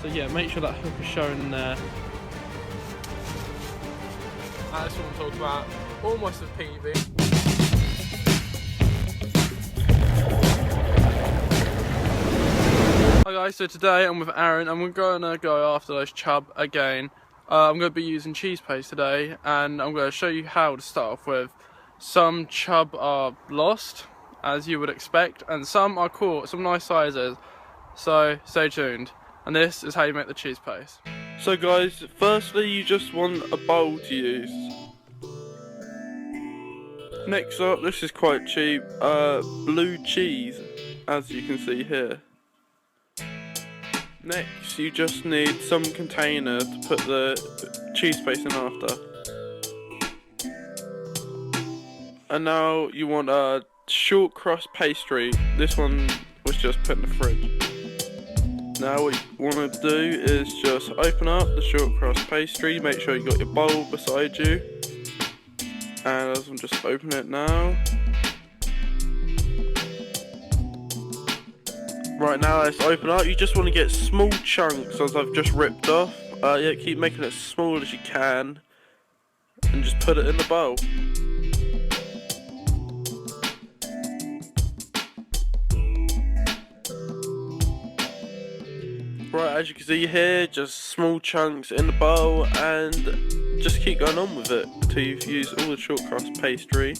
So yeah, make sure that hook is showing there. That's what I'm talking about. Almost a PB. Hi guys, so today I'm with Aaron and we're gonna go after those chub again. I'm gonna be using cheese paste today and I'm gonna show you how to start off with. Some chub are lost, as you would expect, and some are caught, some nice sizes. So stay tuned. And this is how you make the cheese paste. So guys, firstly you just want a bowl to use. Next up, this is quite cheap, blue cheese, as you can see here. Next, you just need some container to put the cheese paste in after. And now you want a short crust pastry. This one was just put in the fridge. Now what you want to do is just open up the short crust pastry, make sure you got your bowl beside you. And as I'm just opening it now. Right now it's open up, you just want to get small chunks as I've just ripped off. Yeah, keep making it as small as you can. And just put it in the bowl. Right, as you can see here, just small chunks in the bowl and just keep going on with it until you've used all the short crust pastry.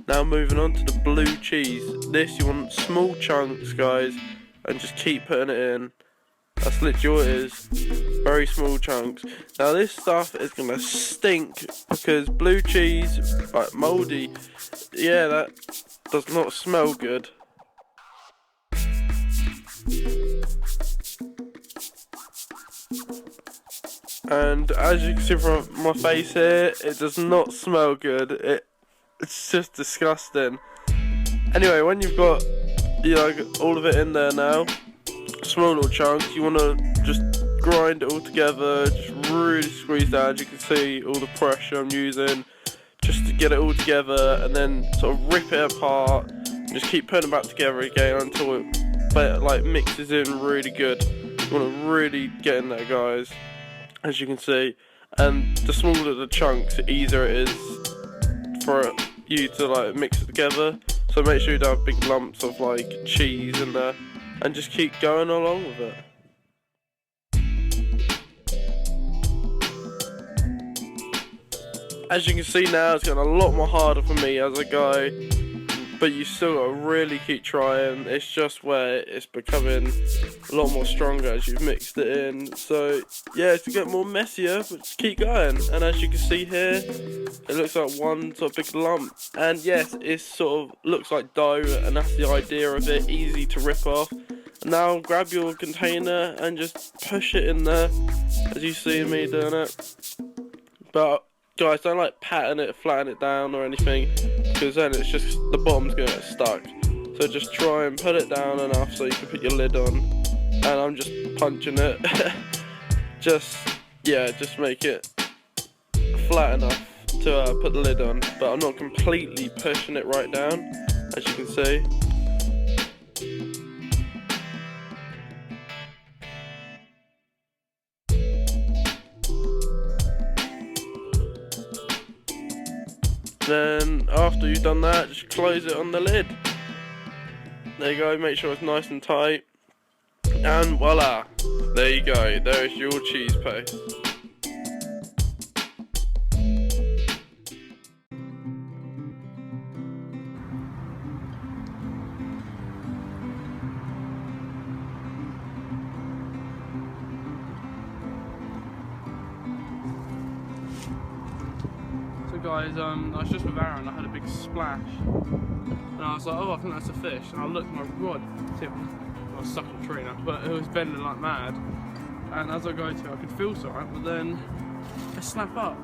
Now moving on to the blue cheese. This you want small chunks, guys, and just keep putting it in. That's literally what it is. Very small chunks. Now this stuff is gonna stink because blue cheese, like mouldy, yeah, that does not smell good. And as you can see from my face here, it does not smell good. It's just disgusting. Anyway, when you've got all of it in there now, small little chunks, you want to just grind it all together, just really squeeze down. As you can see all the pressure I'm using just to get it all together, and then sort of rip it apart and just keep putting it back together again until it like mixes in really good. You want to really get in there, guys, as you can see. And the smaller the chunks, the easier it is for you to like mix it together. So make sure you don't have big lumps of like cheese in there, and just keep going along with it. As you can see now, it's getting a lot more harder for me as I go, but you still gotta really keep trying. It's just where it's becoming a lot more stronger as you've mixed it in. So yeah, it's get more messier, but just keep going. And as you can see here, it looks like one sort of big lump. And yes, it sort of looks like dough, and that's the idea of it, easy to rip off. Now grab your container and just push it in there, as you see me doing it. But guys, don't like patting it, flatten it down or anything, because then it's just, the bottom's going to get stuck. So just try and put it down enough so you can put your lid on. And I'm just punching it. just make it flat enough to put the lid on. But I'm not completely pushing it right down, as you can see. Then after you've done that, just close it on the lid. There you go, make sure it's nice and tight. And voila, there you go, there's your cheese paste. Guys, I was just with Aaron, I had a big splash and I was like, oh, I think that's a fish, and I looked, my rod tip, I was stuck in a tree now, but it was bending like mad, and as I go to it, I could feel something, but then it snapped up.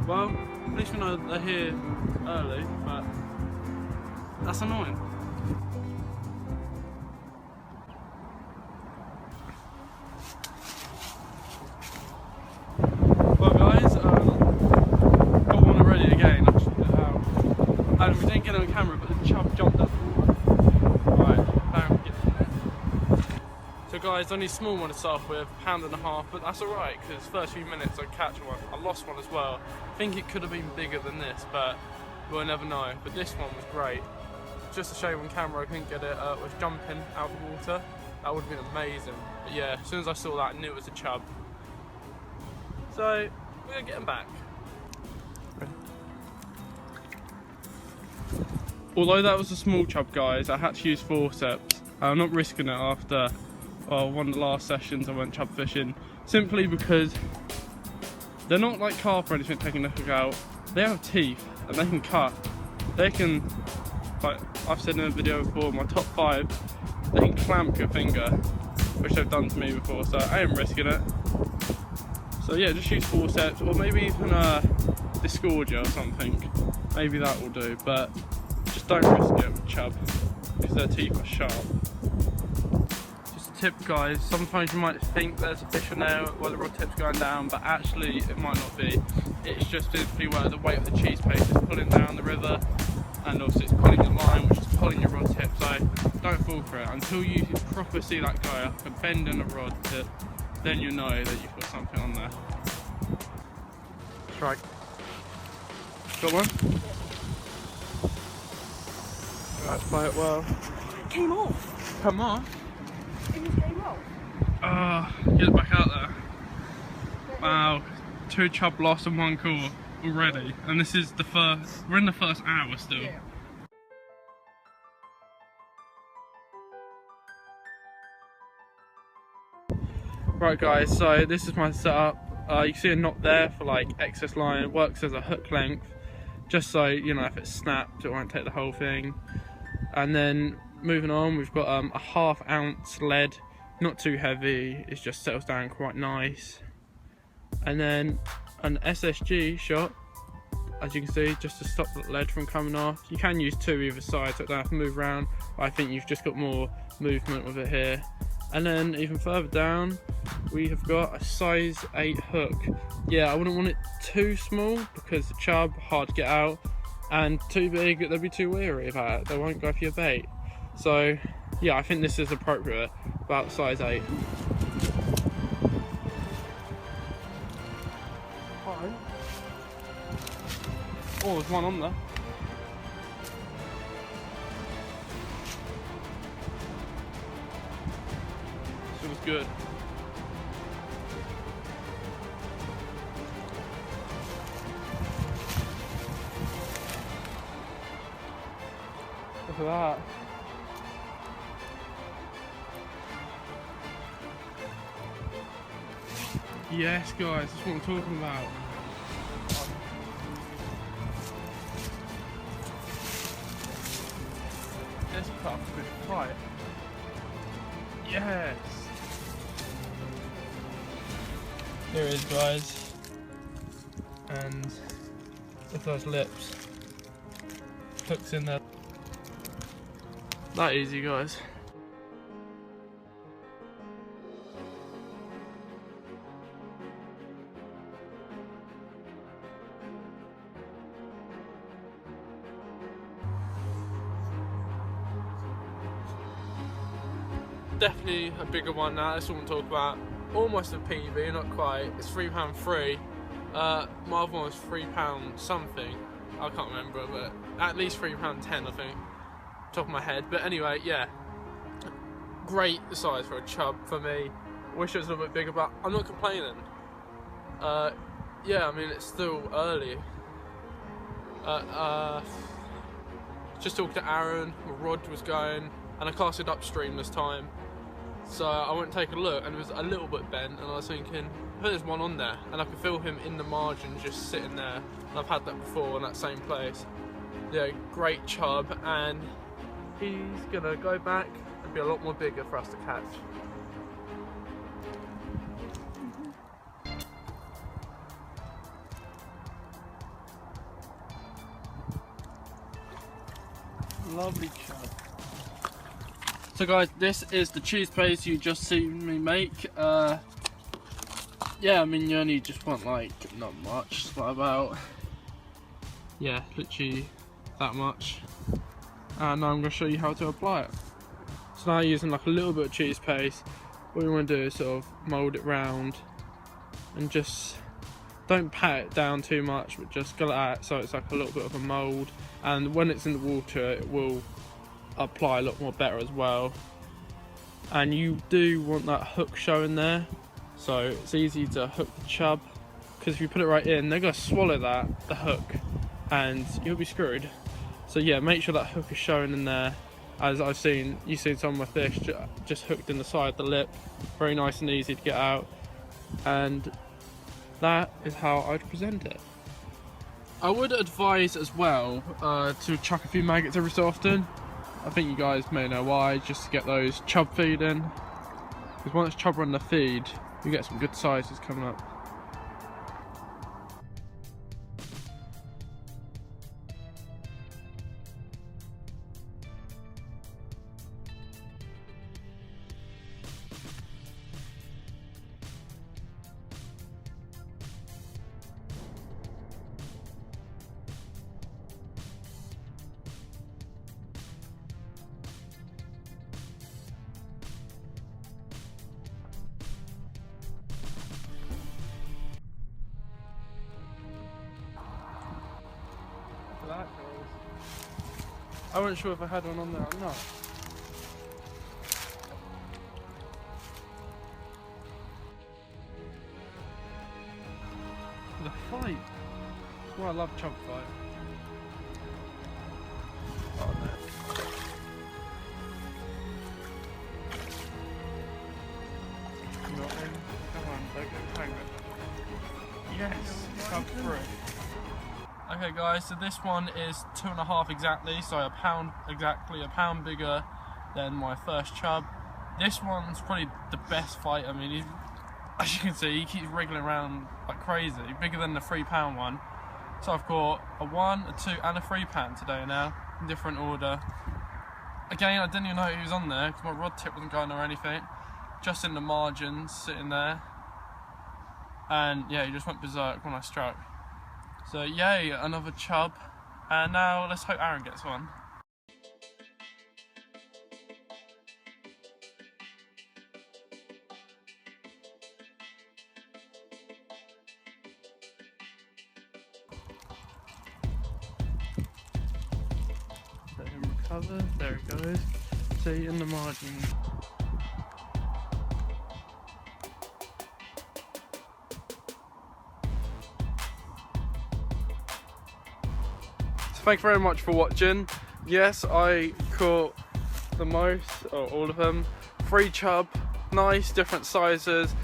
Well, at least we know they're here early, but that's annoying. Well guys, got one already again, and we didn't get it on camera, but the chub jumped up. Right, bam, get in there. So guys, only a small one to start off with, £1.50, but that's alright because first few minutes I catch one. I lost one as well. I think it could have been bigger than this, but we'll never know. But this one was great. Just a shame on camera I couldn't get it. Was jumping out of the water. That would have been amazing. But yeah, as soon as I saw that, I knew it was a chub. So we're gonna get him back. Although that was a small chub, guys, I had to use forceps. I'm not risking it after one of the last sessions I went chub fishing, simply because they're not like carp or anything taking the hook out. They have teeth and they can cut. They can, like I've said in a video before, my top 5, they can clamp your finger, which they've done to me before, so I ain't risking it. So yeah, just use forceps, or maybe even a disgorger or something. Maybe that will do, but just don't risk it with chub, because their teeth are sharp. Just a tip, guys, sometimes you might think there's a fish in there while the rod tip's going down, but actually it might not be. It's just simply where the weight of the cheese paste is pulling down the river, and also it's pulling your line, which is pulling your rod tip, so don't fall for it. Until you properly see that go up and bend in the rod tip, then you know that you've got something on there. Strike. Got one? Right, play it well. It came off. Come off? It just came off. Get it back out there. Wow, 2 chub lost and 1 caught already, and this is the first. We're in the first hour still. Yeah. Right, guys, so this is my setup. You can see a knot there for like excess line. It works as a hook length, just so you know if it's snapped, it won't take the whole thing. And then moving on, we've got a 1/2 ounce lead, not too heavy. It just settles down quite nice. And then an SSG shot, as you can see, just to stop the lead from coming off. You can use 2 either side, so it don't have to move around. But I think you've just got more movement with it here. And then even further down, we have got a size 8 hook. Yeah, I wouldn't want it too small because the chub, hard to get out, and too big, they'll be too weary about it. They won't go for your bait. So yeah, I think this is appropriate, about size 8. Oh, there's one on there. This was good. Look at that. Yes, guys, that's what I'm talking about. This cut off a good fight. Yes. Here it is, guys. And look at those lips. Hooks in there. That easy, guys. Definitely a bigger one now, that's what I'm talking about. Almost a PB, not quite. It's £3.3. My other one was £3 something. I can't remember, but at least £3.10 I think. Top of my head. But anyway, yeah. Great size for a chub for me. Wish it was a little bit bigger, but I'm not complaining. Yeah, I mean it's still early. Just talked to Aaron, my rod was going, and I cast it upstream this time. So I went to take a look and it was a little bit bent, and I was thinking, I think there's one on there, and I could feel him in the margin just sitting there, and I've had that before in that same place. Yeah, great chub, and he's gonna go back and be a lot more bigger for us to catch. Lovely chub. So guys, this is the cheese paste you just seen me make. Yeah, I mean you only just want like not much, it's like about, yeah, literally that much. And now I'm going to show you how to apply it. So now using like a little bit of cheese paste, what you want to do is sort of mould it round and just don't pat it down too much, but just go like that so it's like a little bit of a mould, and when it's in the water it will apply a lot more better as well. And you do want that hook showing there, so it's easy to hook the chub, because if you put it right in they're going to swallow the hook, and you'll be screwed. So yeah, make sure that hook is showing in there, as you've seen some of my fish just hooked in the side of the lip, very nice and easy to get out, and that is how I'd present it. I would advise as well to chuck a few maggots every so often. I think you guys may know why, just to get those chub feed in, because once chub run the feed you get some good sizes coming up. I wasn't sure if I had one on there or not. The fight. That's why I love chub fight. Oh no. Not in. Come on, don't get tangled. Yes, chub through. Okay guys, so this one is 2.5 exactly, so a pound bigger than my first chub. This one's probably the best fight. I mean, as you can see, he keeps wriggling around like crazy, bigger than the £3 one. So I've caught a 1, a 2 and a £3 today now, in different order. Again, I didn't even know he was on there because my rod tip wasn't going or anything, just in the margins, sitting there. And yeah, he just went berserk when I struck. So yay, another chub, and now let's hope Aaron gets one. Let him recover, there he goes. See, in the margin. Thank you very much for watching. Yes, I caught the most, or all of them. 3 chub, nice, different sizes,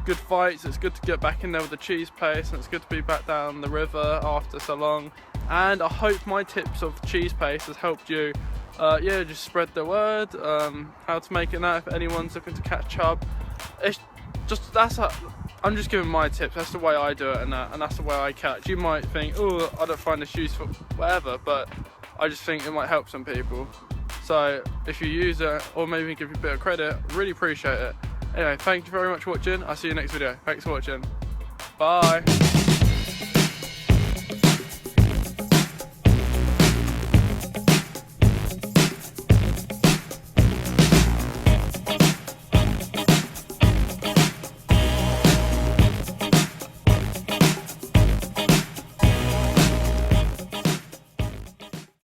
good fights. It's good to get back in there with the cheese paste, and it's good to be back down the river after so long. And I hope my tips of cheese paste has helped you. Yeah, just spread the word, how to make it now if anyone's looking to catch chub. It's just, I'm just giving my tips, that's the way I do it, and that's the way I catch. You might think, oh, I don't find this useful, whatever, but I just think it might help some people. So if you use it, or maybe give you a bit of credit, really appreciate it. Anyway, thank you very much for watching. I'll see you next video. Thanks for watching. Bye.